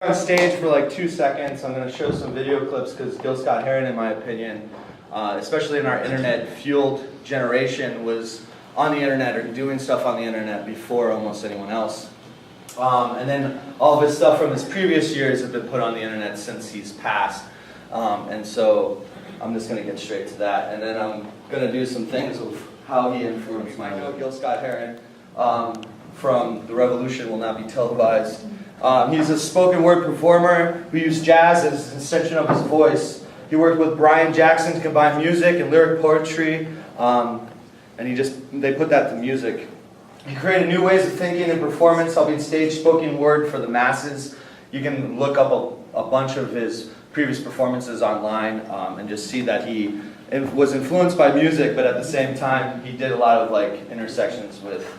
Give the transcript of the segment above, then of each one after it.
On stage for like 2 seconds. I'm going to show some video clips because Gil Scott Heron, in my opinion, especially in our internet-fueled generation, was on the internet or doing stuff on the internet before almost anyone else. And then all of his stuff from his previous years have been put on the internet since he's passed. And so I'm just going to get straight to that. And then I'm going to do some things of how he influenced my Gil Scott Heron from The Revolution Will Not Be Televised. He's a spoken word performer who used jazz as an extension of his voice. He worked with Brian Jackson to combine music and lyric poetry, and they put that to music. He created new ways of thinking and performance, helping stage spoken word for the masses. You can look up a bunch of his previous performances online and just see that he was influenced by music, but at the same time he did a lot of like intersections with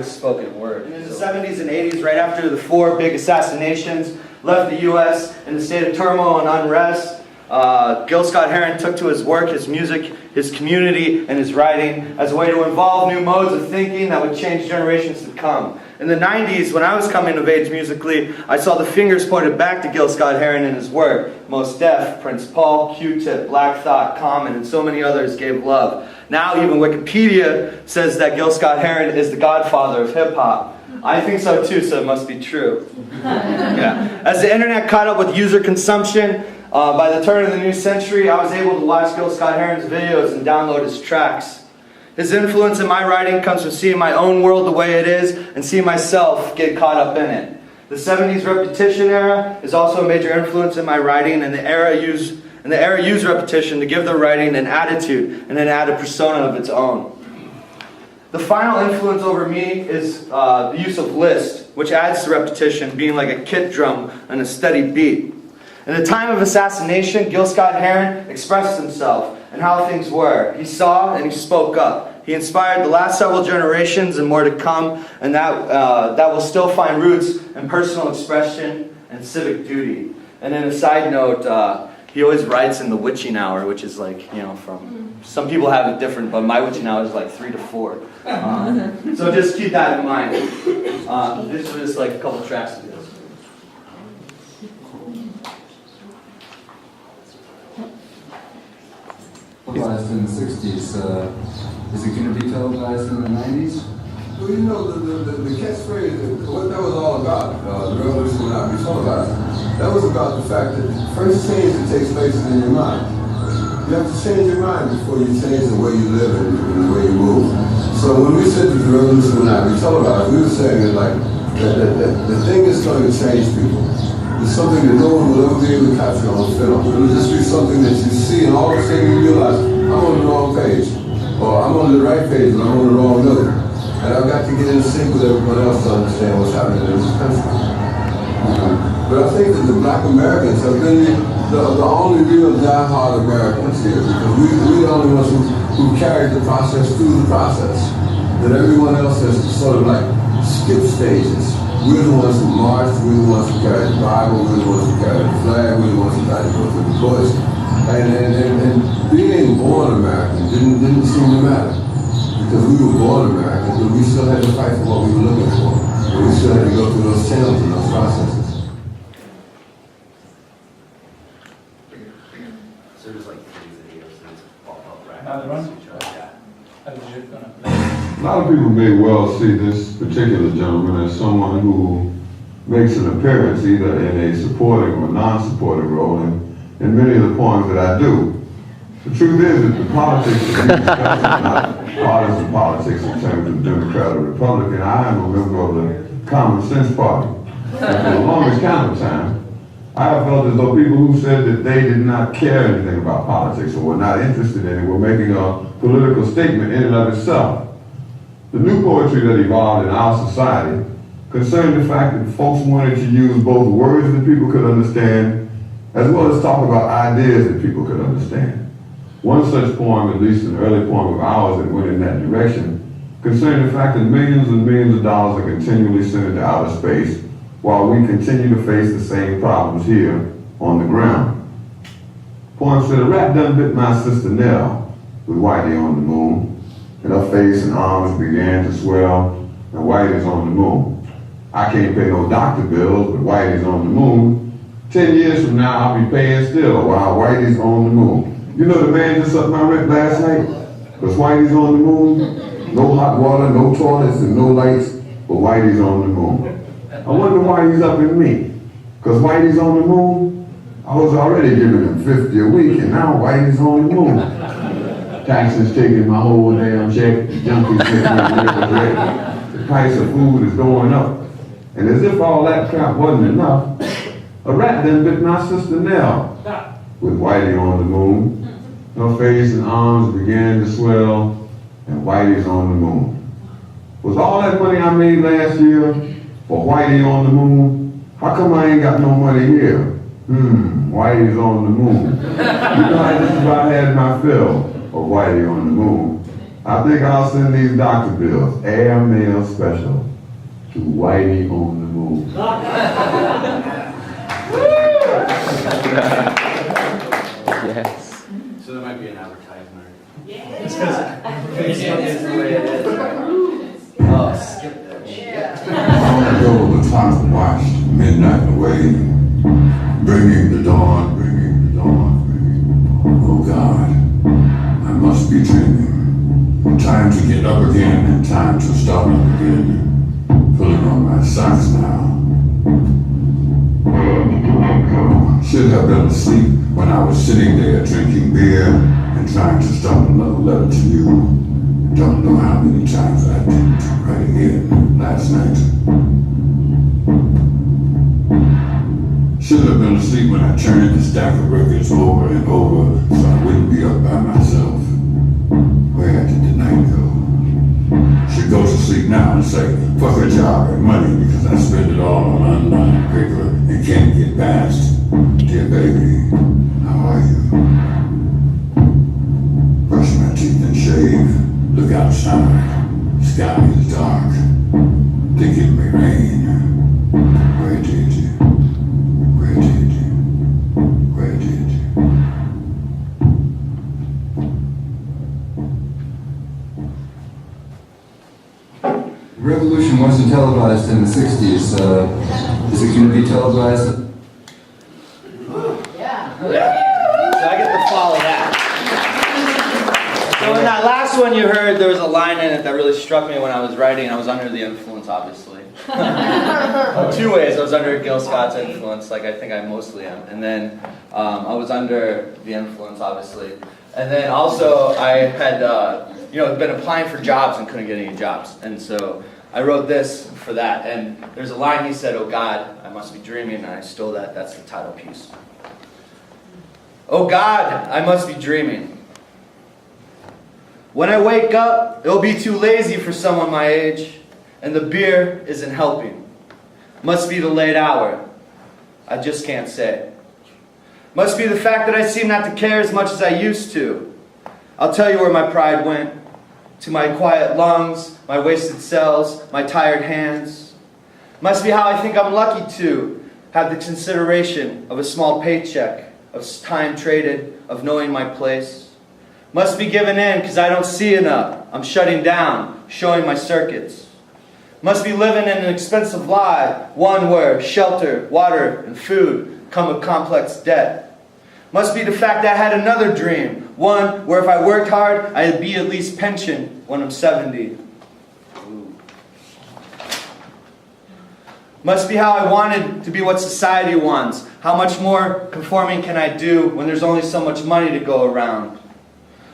spoken word. In the 70s and 80s, right after the 4 big assassinations left the U.S. in a state of turmoil and unrest, Gil Scott Heron took to his work, his music, his community, and his writing as a way to involve new modes of thinking that would change generations to come. In the 90s, when I was coming of age musically, I saw the fingers pointed back to Gil Scott Heron in his work. Mos Def, Prince Paul, Q-Tip, Black Thought, Common, and so many others gave love. Now even Wikipedia says that Gil Scott Heron is the godfather of hip-hop. I think so too, so it must be true. Yeah. As the internet caught up with user consumption, by the turn of the new century, I was able to watch Gil Scott Heron's videos and download his tracks. His influence in my writing comes from seeing my own world the way it is and seeing myself get caught up in it. The 70s repetition era is also a major influence in my writing, and the era used repetition to give their writing an attitude and then add a persona of its own. The final influence over me is the use of list, which adds to repetition, being like a kick drum and a steady beat. In the time of assassination, Gil Scott Heron expressed himself and how things were. He saw and he spoke up. He inspired the last several generations and more to come, and that will still find roots in personal expression and civic duty. And then a side note, he always writes in the witching hour, which is like, from, some people have it different, but my witching hour is like 3 to 4. So just keep that in mind. This was just like a couple tracks of this. Televised in the 60s. Is it going to be televised in the 90s? Well, you know, the catchphrase, what that was all about, the revolution will not be televised, that was about the fact that the first change that takes place is in your mind. You have to change your mind before you change the way you live and the way you move. So when we said that the revolution will not be televised, we were saying that, like, that the thing is going to change people. It's something that no one will ever be able to capture on film. It will just be something that you see, and all of a sudden you realize, I'm on the wrong page, or I'm on the right page, and I'm on the wrong note. And I've got to get in sync with everyone else to understand what's happening in this country. But I think that the black Americans have been the only real die-hard Americans here, because we're the only ones who carried the process through the process. That everyone else has sort of like skipped stages. We're the ones who marched, we're the ones who carried the Bible, we're the ones who carried the flag, we're the ones who tried to go through the bush. And being born American didn't seem to matter. Because we were born Americans, but we still had to fight for what we were looking for. And we still had to go through those channels and those processes. So there's like 3 videos that pop up right Another one? Yeah. A A lot of people may well see this particular gentleman as someone who makes an appearance either in a supporting or non-supporting role in many of the poems that I do. The truth is that the politics that we discuss is not partisan politics in terms of Democrat or Republican. I am a member of the Common Sense Party. And for the longest count of time, I have felt as though people who said that they did not care anything about politics or were not interested in it were making a political statement in and of itself. The new poetry that evolved in our society concerned the fact that folks wanted to use both words that people could understand as well as talk about ideas that people could understand. One such poem, at least an early poem of ours that went in that direction, concerned the fact that millions and millions of dollars are continually sent into outer space while we continue to face the same problems here on the ground. Poem said, a rat done bit my sister Nell with Whitey on the moon, and her face and arms began to swell, and Whitey's on the moon. I can't pay no doctor bills, but Whitey's on the moon. 10 years from now, I'll be paying still while Whitey's on the moon. You know the man just upped my rent last night? Because Whitey's on the moon. No hot water, no toilets, and no lights, but Whitey's on the moon. I wonder why he's upping me. Because Whitey's on the moon? I was already giving him $50 a week, and now Whitey's on the moon. Taxes taking my whole damn check, the junkies taking my niggas rent. The price of food is going up. And as if all that crap wasn't enough, a rat then bit my sister Nell. With Whitey on the moon, her face and arms began to swell, and Whitey's on the moon. Was all that money I made last year for Whitey on the moon? How come I ain't got no money here? Whitey's on the moon. You know, I just about had my fill of Whitey on the moon. I think I'll send these doctor bills, air mail special, to Whitey on the moon. Yes. So there might be an advertisement. It's because Facebook is the way it is, right? Oh, skip that shit. Long ago the clock watched midnight away, bringing the dawn, bringing the dawn, bringing the dawn. Oh God, I must be dreaming. Time to get up again and time to start up again. Pulling on my socks now. Should have been asleep when I was sitting there drinking beer and trying to start another letter to you. Don't know how many times I did right again last night. Should have been asleep when I turned the stack of records over and over so I wouldn't be up by myself. Where did the night go? Should go to sleep now and say, fuck a job and money because I spend it all on online paper and can't get past. Dear baby, how are you? Brush my teeth and shave. Look outside. Sky is dark. Think it may rain. Where did you? Where did you? Where did you? The revolution wasn't televised in the 60s. Is it going to be televised? So I get to follow that. So in that last one you heard, there was a line in it that really struck me when I was writing. I was under the influence, obviously. Two ways. I was under Gil Scott's influence, like I think I mostly am. And then I was under the influence, obviously. And then also I had been applying for jobs and couldn't get any jobs. And so I wrote this for that. And there's a line he said, "Oh God, I must be dreaming," and I stole that. That's the title piece. Oh God, I must be dreaming. When I wake up, it'll be too lazy for someone my age, and the beer isn't helping. Must be the late hour. I just can't say. Must be the fact that I seem not to care as much as I used to. I'll tell you where my pride went. To my quiet lungs, my wasted cells, my tired hands. Must be how I think I'm lucky to have the consideration of a small paycheck, of time traded, of knowing my place. Must be given in because I don't see enough. I'm shutting down, showing my circuits. Must be living in an expensive lie, one where shelter, water, and food come with complex debt. Must be the fact that I had another dream, one where if I worked hard, I'd be at least pensioned when I'm 70. Ooh. Must be how I wanted to be what society wants. How much more conforming can I do when there's only so much money to go around?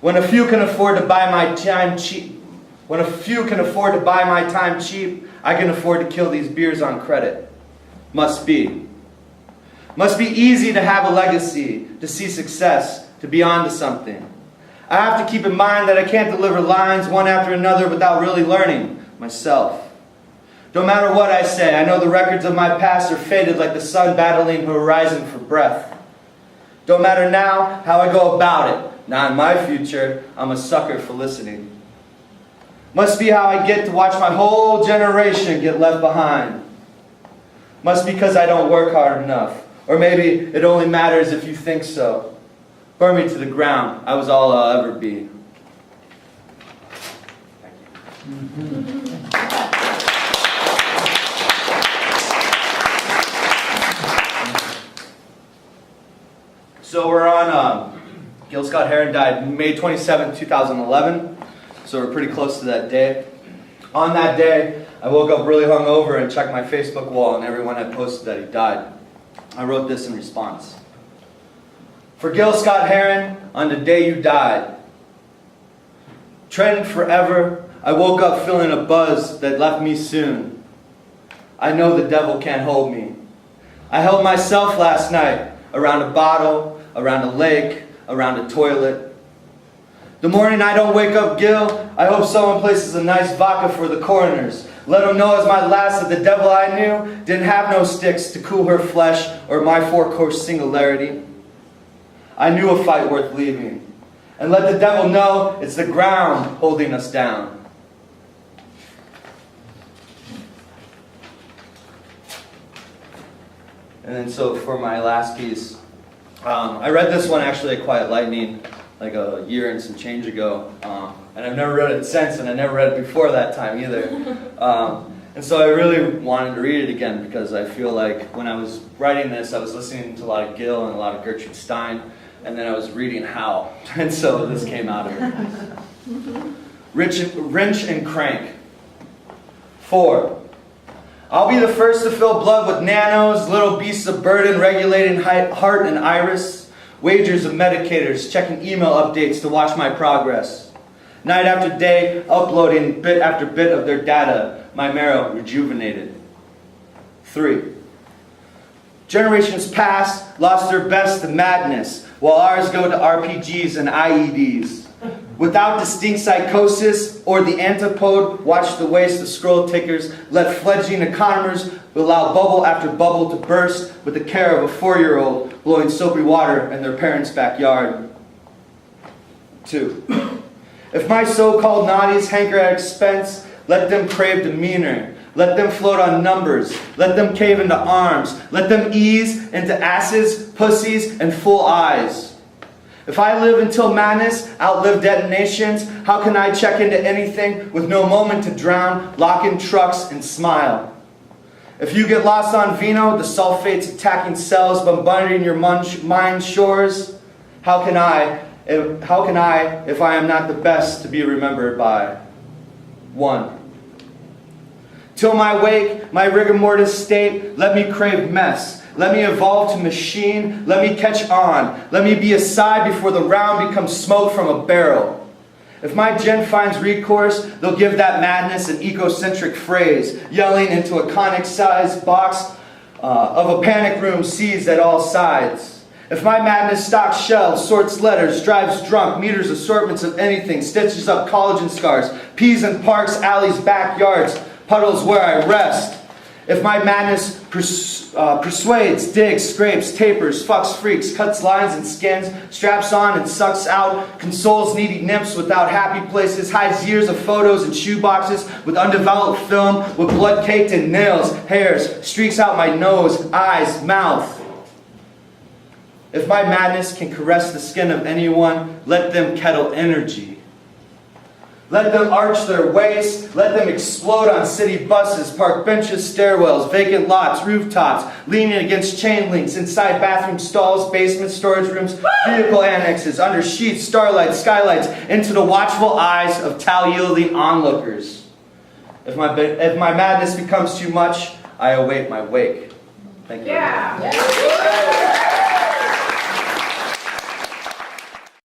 When a few can afford to buy my time cheap, I can afford to kill these beers on credit. Must be. Must be easy to have a legacy, to see success, to be on to something. I have to keep in mind that I can't deliver lines one after another without really learning myself. No matter what I say, I know the records of my past are faded like the sun battling the horizon for breath. Don't matter now how I go about it. Not in my future, I'm a sucker for listening. Must be how I get to watch my whole generation get left behind. Must be because I don't work hard enough. Or maybe it only matters if you think so. Burn me to the ground. I was all I'll ever be. Thank you. So we're on, Gil Scott Heron died May 27, 2011. So we're pretty close to that day. On that day, I woke up really hungover and checked my Facebook wall, and everyone had posted that he died. I wrote this in response. For Gil Scott Heron, on the day you died, treading forever, I woke up feeling a buzz that left me soon. I know the devil can't hold me. I held myself last night around a bottle, around a lake, around a toilet. The morning I don't wake up Gil, I hope someone places a nice vodka for the coroners. Let them know as my last that the devil I knew didn't have no sticks to cool her flesh or my four-course singularity. I knew a fight worth leaving. And let the devil know it's the ground holding us down. And then so for my last piece, I read this one actually at Quiet Lightning like a year and some change ago. And I've never read it since, and I never read it before that time either. And so I really wanted to read it again because I feel like when I was writing this, I was listening to a lot of Gil and a lot of Gertrude Stein, and then I was reading Howe. And so this came out of it. Wrench and Crank. 4. I'll be the first to fill blood with nanos, little beasts of burden regulating heart and iris, wagers of medicators, checking email updates to watch my progress. Night after day, uploading bit after bit of their data, my marrow rejuvenated. 3. Generations past lost their best to madness, while ours go to RPGs and IEDs. Without distinct psychosis or the antipode, watch the waste of scroll tickers, let fledgling economers allow bubble after bubble to burst with the care of a 4-year-old blowing soapy water in their parents' backyard. 2. If my so-called naughties hanker at expense, let them crave demeanor. Let them float on numbers. Let them cave into arms. Let them ease into asses, pussies, and full eyes. If I live until madness, outlive detonations, how can I check into anything with no moment to drown, lock in trucks, and smile? If you get lost on vino, the sulfates attacking cells bombarding your mind's shores, how can I, if I am not the best to be remembered by? 1. Till my wake, my rigor mortis state, let me crave mess. Let me evolve to machine. Let me catch on. Let me be a sigh before the round becomes smoke from a barrel. If my gen finds recourse, they'll give that madness an ecocentric phrase, yelling into a conic-sized box of a panic room seized at all sides. If my madness stocks shelves, sorts letters, drives drunk, meters assortments of anything, stitches up collagen scars, peas in parks, alleys, backyards, puddles where I rest. If my madness persuades, digs, scrapes, tapers, fucks freaks, cuts lines and skins, straps on and sucks out, consoles needy nymphs without happy places, hides years of photos and shoeboxes with undeveloped film, with blood caked in nails, hairs, streaks out my nose, eyes, mouth. If my madness can caress the skin of anyone, let them kettle energy. Let them arch their waist. Let them explode on city buses, park benches, stairwells, vacant lots, rooftops, leaning against chain links, inside bathroom stalls, basement storage rooms, vehicle annexes, under sheets, starlights, skylights, into the watchful eyes of towel-yielding onlookers. If my madness becomes too much, I await my wake. Thank you. Yeah.